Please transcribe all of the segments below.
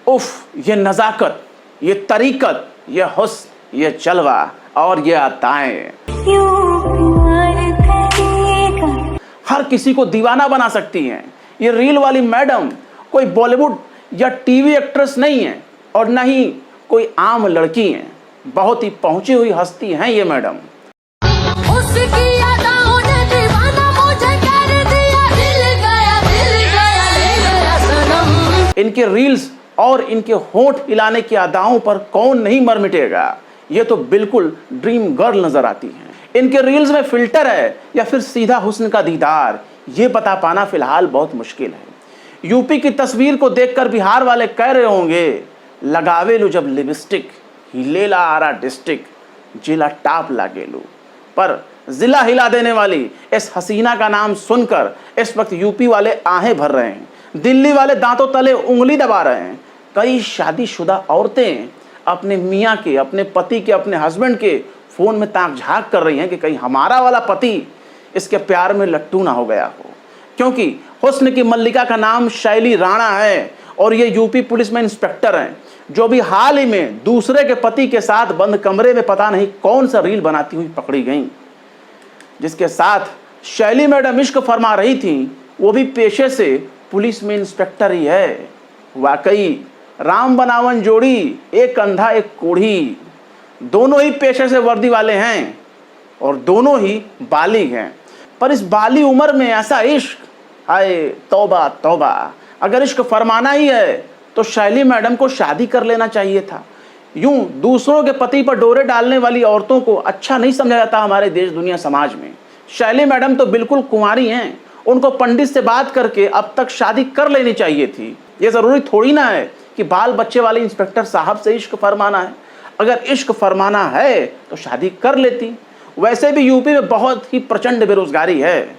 उफ, ये नज़ाकत, ये तरीकत, ये हुस्न, ये जलवा और ये अताएं हर किसी को दीवाना बना सकती हैं। ये रील वाली मैडम कोई बॉलीवुड या टीवी एक्ट्रेस नहीं है और न ही कोई आम लड़की है, बहुत ही पहुंची हुई हस्ती हैं ये मैडम। इनके रील्स और इनके होंठ हिलाने की अदाओं पर कौन नहीं मर मिटेगा। ये तो बिल्कुल ड्रीम गर्ल नजर आती हैं। इनके रील्स में फिल्टर है या फिर सीधा हुस्न का दीदार, ये बता पाना फिलहाल बहुत मुश्किल है। यूपी की तस्वीर को देखकर बिहार वाले कह रहे होंगे, लगावे लो जब लिपस्टिक, हिलेला आरा डिस्ट्रिक्ट, जिला टाप लागेलू। पर जिला हिला देने वाली इस हसीना का नाम सुनकर इस वक्त यूपी वाले आहें भर रहे हैं, दिल्ली वाले दांतों तले उंगली दबा रहे हैं। कई शादीशुदा औरतें अपने मियाँ के, अपने पति के, अपने हस्बैंड के फ़ोन में ताक झाँक कर रही हैं कि कहीं हमारा वाला पति इसके प्यार में लट्टू ना हो गया हो। क्योंकि हुस्न की मल्लिका का नाम शैली राणा है और ये यूपी पुलिस में इंस्पेक्टर हैं, जो भी हाल ही में दूसरे के पति के साथ बंद कमरे में पता नहीं कौन सा रील बनाती हुई पकड़ी गई। जिसके साथ शैली मैडम इश्क फरमा रही थी, वो भी पेशे से पुलिस में इंस्पेक्टर ही है। वाकई राम बनावन जोड़ी, एक अंधा एक कोढ़ी, दोनों ही पेशे से वर्दी वाले हैं और दोनों ही बालिग हैं। पर इस बाली उम्र में ऐसा इश्क, आए तौबा तौबा। अगर इश्क फरमाना ही है तो शैली मैडम को शादी कर लेना चाहिए था। यूं दूसरों के पति पर डोरे डालने वाली औरतों को अच्छा नहीं समझा जाता हमारे देश दुनिया समाज में। शैली मैडम तो बिल्कुल कुंवारी हैं, उनको पंडित से बात करके अब तक शादी कर लेनी चाहिए थी। ये ज़रूरी थोड़ी ना है कि बाल बच्चे वाले इंस्पेक्टर साहब से इश्क फरमाना है। अगर इश्क फरमाना है तो शादी कर लेती। वैसे भी यूपी में बहुत ही प्रचंड बेरोजगारी है,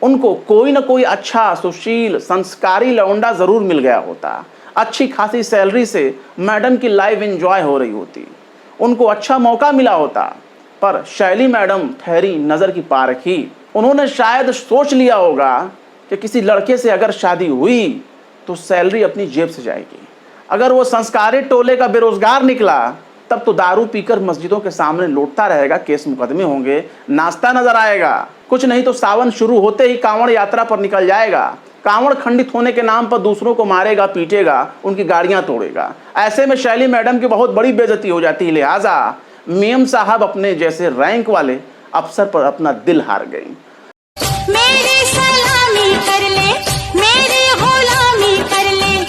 उनको कोई ना कोई अच्छा सुशील संस्कारी लौंडा ज़रूर मिल गया होता। अच्छी खासी सैलरी से मैडम की लाइफ एंजॉय हो रही होती, उनको अच्छा मौका मिला होता। पर शैली मैडम ठहरी नज़र की पारखी। उन्होंने शायद सोच लिया होगा कि किसी लड़के से अगर शादी हुई तो सैलरी अपनी जेब से जाएगी। अगर वो संस्कारी टोले का बेरोजगार निकला तब तो दारू पीकर मस्जिदों के सामने लौटता रहेगा, केस मुकदमे होंगे, नाश्ता नजर आएगा। कुछ नहीं तो सावन शुरू होते ही कांवड़ यात्रा पर निकल जाएगा। कांवड़ खंडित होने के नाम पर दूसरों को मारेगा, पीटेगा, उनकी गाड़ियां तोड़ेगा। ऐसे में शैली मैडम की बहुत बड़ी बेइज्जती हो जाती है। लिहाजा मेम साहब अपने जैसे रैंक वाले अफसर पर अपना दिल हार गई। मेरी सलामी कर ले, मेरी गुलामी कर ले।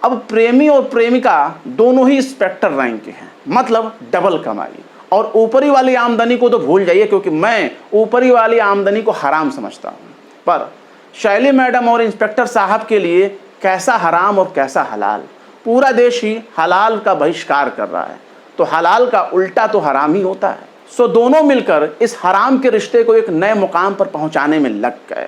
अब प्रेमी और प्रेमिका दोनों ही इंस्पेक्टर रैंक के हैं, मतलब डबल कमाई। और ऊपरी वाली आमदनी को तो भूल जाइए, क्योंकि मैं ऊपरी वाली आमदनी को हराम समझता हूँ। पर शैली मैडम और इंस्पेक्टर साहब के लिए कैसा हराम और कैसा हलाल। पूरा देश ही हलाल का बहिष्कार कर रहा है, तो हलाल का उल्टा तो हराम ही होता है। सो दोनों मिलकर इस हराम के रिश्ते को एक नए मुकाम पर पहुंचाने में लग गए।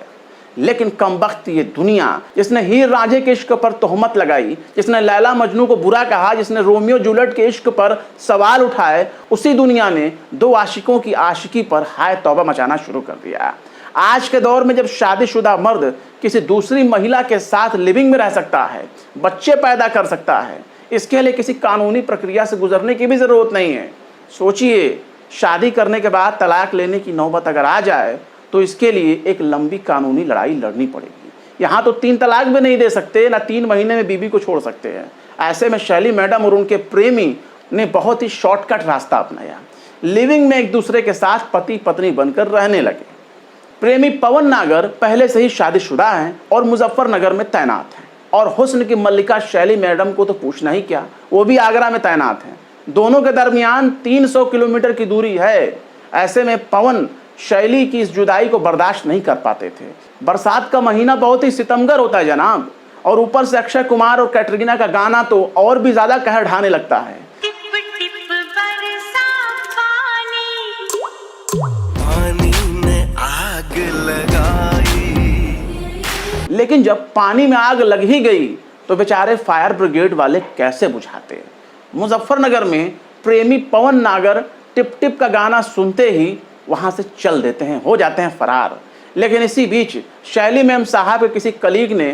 लेकिन कमबख्त ये दुनिया, जिसने हीर रांझे के इश्क पर तोहमत लगाई, जिसने लैला मजनू को बुरा कहा, जिसने रोमियो जूलियट के इश्क पर सवाल उठाए, उसी दुनिया ने दो आशिकों की आशिकी पर हाय तौबा मचाना शुरू कर दिया। आज के दौर में जब शादीशुदा मर्द किसी दूसरी महिला के साथ लिविंग में रह सकता है, बच्चे पैदा कर सकता है, इसके लिए किसी कानूनी प्रक्रिया से गुजरने की भी ज़रूरत नहीं है। सोचिए, शादी करने के बाद तलाक लेने की नौबत अगर आ जाए तो इसके लिए एक लंबी कानूनी लड़ाई लड़नी पड़ेगी। यहाँ तो 3 तलाक भी नहीं दे सकते, ना 3 महीने में बीबी को छोड़ सकते हैं। ऐसे में शैली मैडम और उनके प्रेमी ने बहुत ही शॉर्टकट रास्ता अपनाया। लिविंग में एक दूसरे के साथ पति पत्नी बनकर रहने लगे। प्रेमी पवन नागर पहले से ही शादीशुदा हैं और मुजफ्फरनगर में तैनात हैं। और हुस्न की मल्लिका शैली मैडम को तो पूछना ही क्या, वो भी आगरा में तैनात हैं। दोनों के दरमियान 300 किलोमीटर की दूरी है। ऐसे में पवन शैली की इस जुदाई को बर्दाश्त नहीं कर पाते थे। बरसात का महीना बहुत ही सितमगर होता है जनाब, और ऊपर से अक्षय कुमार और कैटरीना का गाना तो और भी ज्यादा कहर ढाने लगता है। लेकिन जब पानी में आग लग ही गई तो बेचारे फायर ब्रिगेड वाले कैसे बुझाते। मुजफ्फरनगर में प्रेमी पवन नागर टिप टिप का गाना सुनते ही वहां से चल देते हैं, हो जाते हैं फरार। लेकिन इसी बीच शैली मैम साहब के किसी कलीग ने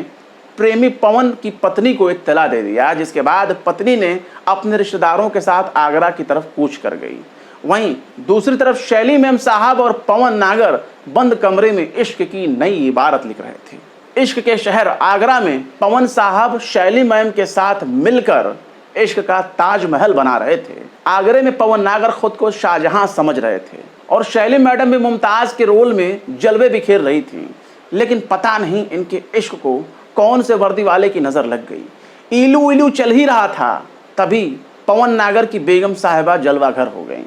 प्रेमी पवन की पत्नी को इत्तला दे दिया, जिसके बाद पत्नी ने अपने रिश्तेदारों के साथ आगरा की तरफ कूच कर गई। वहीं दूसरी तरफ शैली मेम साहब और पवन नागर बंद कमरे में इश्क की नई इबारत लिख रहे थे। इश्क के शहर आगरा में पवन साहब शैली मैम के साथ मिलकर इश्क का ताजमहल बना रहे थे। आगरे में पवन नागर खुद को शाहजहां समझ रहे थे और शैली मैडम भी मुमताज के रोल में जलवे बिखेर रही थी। लेकिन पता नहीं इनके इश्क को कौन से वर्दी वाले की नजर लग गई। इलू इलू चल ही रहा था, तभी पवन नागर की बेगम साहिबा जलवाघर हो गई।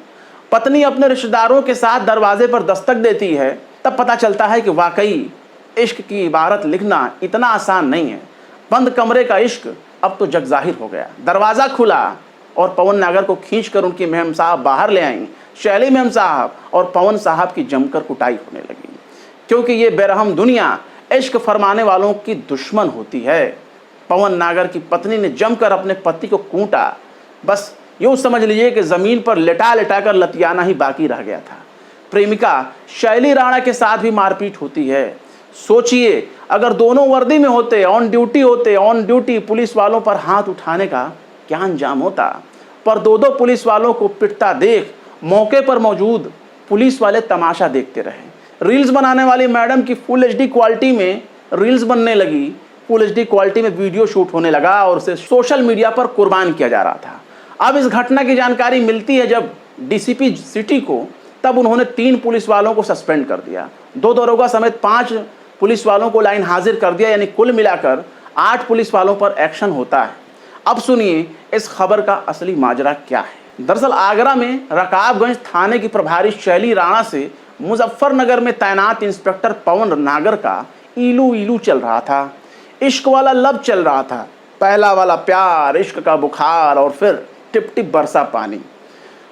पत्नी अपने रिश्तेदारों के साथ दरवाजे पर दस्तक देती है, तब पता चलता है कि वाकई इश्क की इबारत लिखना इतना आसान नहीं है। बंद कमरे का इश्क अब तो जग जाहिर हो गया। दरवाज़ा खुला और पवन नागर को खींचकर उनकी मेम साहब बाहर ले आईं। शैली मेम साहब और पवन साहब की जमकर कुटाई होने लगी, क्योंकि ये बेरहम दुनिया इश्क फरमाने वालों की दुश्मन होती है। पवन नागर की पत्नी ने जमकर अपने पति को कूटा। बस यूँ समझ लीजिए कि ज़मीन पर लेटा लेटा कर लतियाना ही बाकी रह गया था। प्रेमिका शैली राणा के साथ भी मारपीट होती है। सोचिए, अगर दोनों वर्दी में होते, ऑन ड्यूटी पुलिस वालों पर हाथ उठाने का क्या अंजाम होता। पर दो पुलिस वालों को पिटता देख मौके पर मौजूद पुलिस वाले तमाशा देखते रहे। रील्स बनाने वाली मैडम की फुल एचडी क्वालिटी में रील्स बनने लगी, फुल एचडी क्वालिटी में वीडियो शूट होने लगा और उसे सोशल मीडिया पर कुर्बान किया जा रहा था। अब इस घटना की जानकारी मिलती है जब डीसीपी सिटी को, तब उन्होंने 3 पुलिस वालों को सस्पेंड कर दिया, 2 दरोगा समेत 5 पुलिस वालों को लाइन हाजिर कर दिया। यानी कुल मिलाकर 8 पुलिस वालों पर एक्शन होता है। अब सुनिए इस खबर का असली माजरा क्या है। दरअसल आगरा में रकाबगंज थाने की प्रभारी शैली राणा से मुजफ्फरनगर में तैनात इंस्पेक्टर पवन नागर का इलू इलू चल रहा था। इश्क वाला लब चल रहा था, पहला वाला प्यार, इश्क का बुखार और फिर टिप टिप बरसा पानी।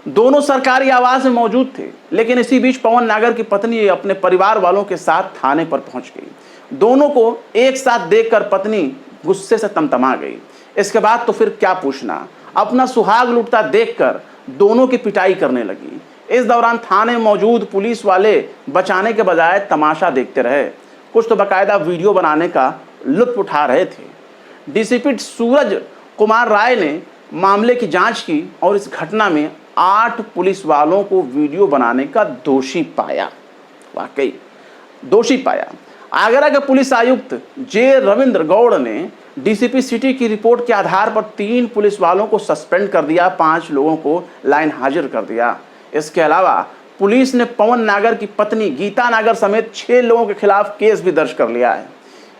दोनों सरकारी आवास में मौजूद थे, लेकिन इसी बीच पवन नागर की पत्नी अपने परिवार वालों के साथ थाने पर पहुंच गई। दोनों को एक साथ देखकर पत्नी गुस्से से तमतमा गई। इसके बाद तो फिर क्या पूछना, अपना सुहाग लुटता देखकर दोनों की पिटाई करने लगी। इस दौरान थाने में मौजूद पुलिस वाले बचाने के बजाय तमाशा देखते रहे, कुछ तो बाकायदा वीडियो बनाने का लुत्फ उठा रहे थे। डीसीपी सूरज कुमार राय ने मामले की जांच की और इस घटना में 8 पुलिस वालों को वीडियो बनाने का दोषी पाया। वाकई दोषी पाया। आगरा के पुलिस आयुक्त जे रविंद्र गौड़ ने डीसीपी सिटी की रिपोर्ट के आधार पर 3 पुलिस वालों को सस्पेंड कर दिया, 5 लोगों को लाइन हाजिर कर दिया। इसके अलावा पुलिस ने पवन नागर की पत्नी गीता नागर समेत 6 लोगों के खिलाफ केस भी दर्ज कर लिया है।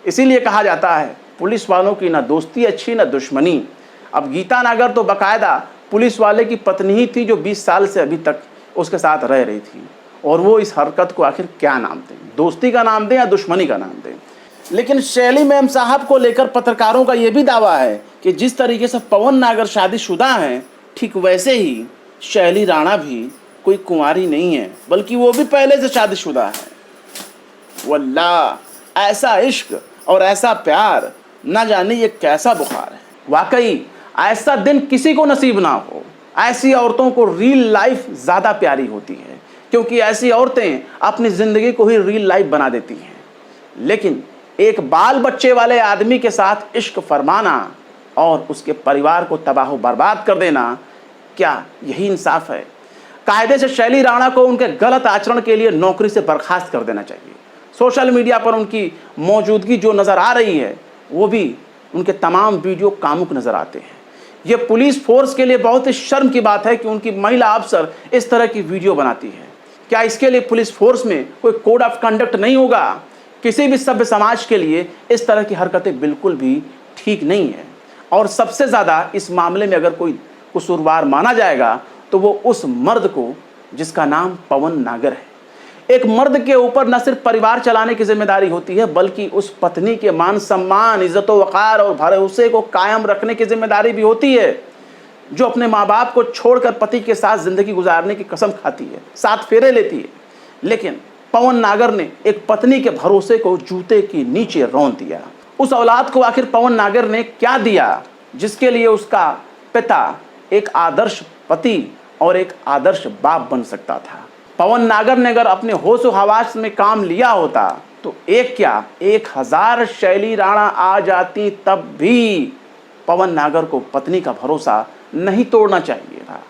इसीलिए कहा जाता है पुलिस वालों की ना दोस्ती अच्छी ना दुश्मनी। अब गीता नागर तो बाकायदा पुलिस वाले की पत्नी ही थी जो 20 साल से अभी तक उसके साथ रह रही थी, और वो इस हरकत को आखिर क्या नाम दें, दोस्ती का नाम दें या दुश्मनी का नाम दें। लेकिन शैली मैम साहब को लेकर पत्रकारों का ये भी दावा है कि जिस तरीके से पवन नागर शादीशुदा हैं, ठीक वैसे ही शैली राणा भी कोई कुंवारी नहीं है, बल्कि वो भी पहले से शादीशुदा है। वल्लाह, ऐसा इश्क और ऐसा प्यार, ना जाने ये कैसा बुखार है। वाकई ऐसा दिन किसी को नसीब ना हो। ऐसी औरतों को रियल लाइफ ज़्यादा प्यारी होती है, क्योंकि ऐसी औरतें अपनी ज़िंदगी को ही रियल लाइफ बना देती हैं। लेकिन एक बाल बच्चे वाले आदमी के साथ इश्क फरमाना और उसके परिवार को तबाह बर्बाद कर देना, क्या यही इंसाफ है? कायदे से शैली राणा को उनके गलत आचरण के लिए नौकरी से बर्खास्त कर देना चाहिए। सोशल मीडिया पर उनकी मौजूदगी जो नज़र आ रही है, वो भी उनके तमाम वीडियो कामुक नज़र आते हैं। ये पुलिस फोर्स के लिए बहुत ही शर्म की बात है कि उनकी महिला अफसर इस तरह की वीडियो बनाती है। क्या इसके लिए पुलिस फोर्स में कोई कोड ऑफ कंडक्ट नहीं होगा? किसी भी सभ्य समाज के लिए इस तरह की हरकतें बिल्कुल भी ठीक नहीं है। और सबसे ज़्यादा इस मामले में अगर कोई कसूरवार माना जाएगा तो वो उस मर्द को जिसका नाम पवन नागर है। एक मर्द के ऊपर न सिर्फ परिवार चलाने की जिम्मेदारी होती है, बल्कि उस पत्नी के मान सम्मान, इज्जत वक़ार और भरोसे को कायम रखने की जिम्मेदारी भी होती है, जो अपने माँ बाप को छोड़कर पति के साथ ज़िंदगी गुजारने की कसम खाती है, 7 फेरे लेती है। लेकिन पवन नागर ने एक पत्नी के भरोसे को जूते के नीचे रौंद दिया। उस औलाद को आखिर पवन नागर ने क्या दिया जिसके लिए उसका पिता एक आदर्श पति और एक आदर्श बाप बन सकता था? पवन नागर ने अगर अपने होश व हवास में काम लिया होता तो एक क्या 1000 शैली राणा आ जाती तब भी पवन नागर को पत्नी का भरोसा नहीं तोड़ना चाहिए था।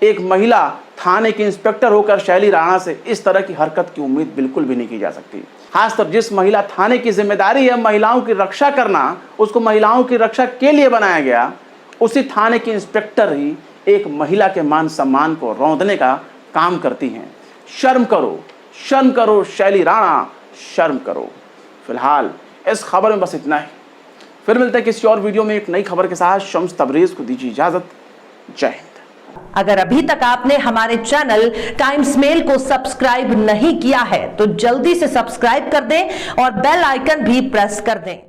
एक महिला थाने की इंस्पेक्टर होकर शैली राणा से इस तरह की हरकत की उम्मीद बिल्कुल भी नहीं की जा सकती। खासकर जिस महिला थाने की जिम्मेदारी है महिलाओं की रक्षा करना, उसको महिलाओं की रक्षा के लिए बनाया गया, उसी थाने की इंस्पेक्टर ही एक महिला के मान सम्मान को रौंदने का काम करती हैं। शर्म करो शैली राणा, शर्म करो। फिलहाल इस खबर में बस इतना ही। फिर मिलते हैं किसी और वीडियो में एक नई खबर के साथ। शम्स तबरेज को दीजिए इजाजत। जय हिंद। अगर अभी तक आपने हमारे चैनल टाइम्स मेल को सब्सक्राइब नहीं किया है तो जल्दी से सब्सक्राइब कर दें और बेल आइकन भी प्रेस कर दें।